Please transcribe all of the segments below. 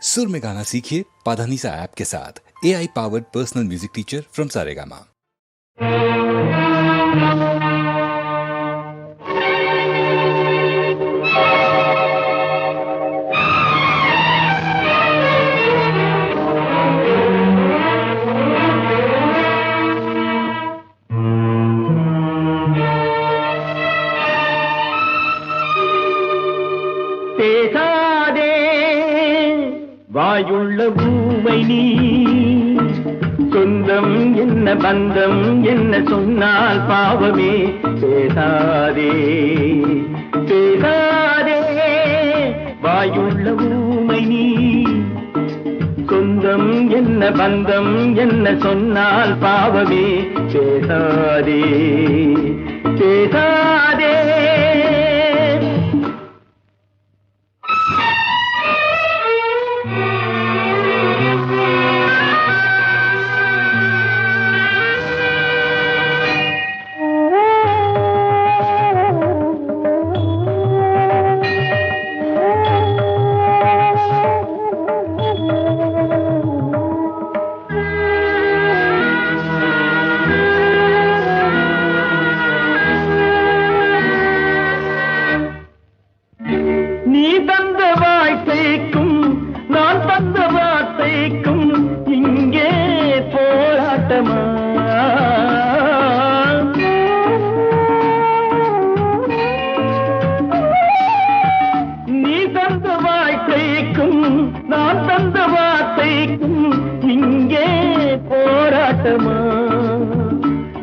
सुर में गाना सीखिए पाधानीसा ऐप के साथ। AI powered personal music teacher from Saregama. வாயுள்ள பூமை நீ சொந்தம் என்ன பந்தம் என்ன சொன்னால் பாவமே பேசாதே பேசாதே வாயுள்ள பூமை நீ சொந்தம் என்ன பந்தம் என்ன சொன்னால் பாவமே பேசாதே பேசாதே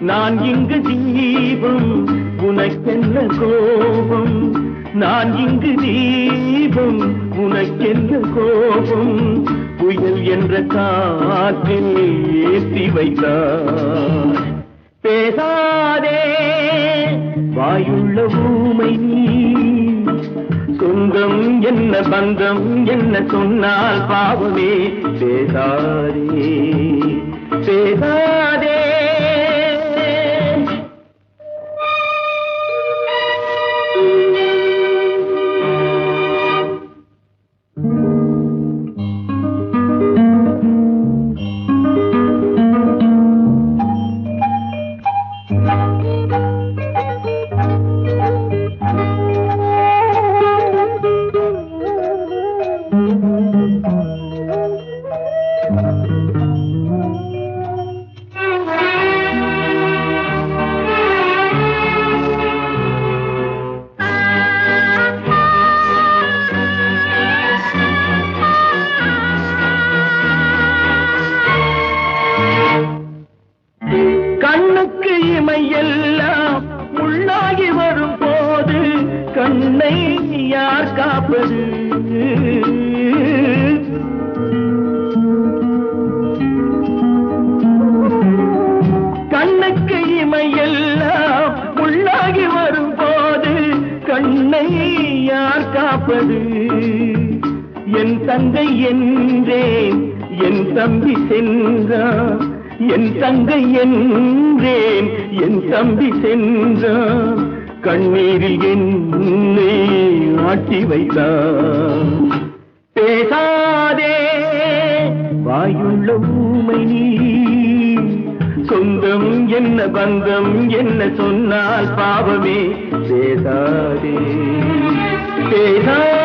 நான் இங்கு தீபம் உனக்கென்ன கோபம் நான் இங்கு தீபம் உனக்கென்ன கோபம் புயல் என்ற காற்றில் ஏற்றி வைத்தார் பேசாதே வாயுள்ள ஊமை நீ சொந்தம் என்ன பந்தம் என்ன சொன்னால் பாவமே பேசாதே பேசாதே கண்ணுக்கு இமையெல்லாம் முள்ளாகி வரும் போது கண்ணை யார் காப்பது கண்ணுக்கு இமையெல்லாம் முள்ளாகி வரும் போது கண்ணை யார் காப்பது என் தங்கை என்றேன் என் தம்பி சென்றான் என் தங்கை என்றேன் என் தம்பி சென்றான் கண்ணீரில் என்னை ஆட்டி வைத்தான் பேசாதே வாயுள்ள ஊமை நீ சொந்தம் என்ன பந்தம் என்ன சொன்னால் பாவமே பேசாதே பேசாதே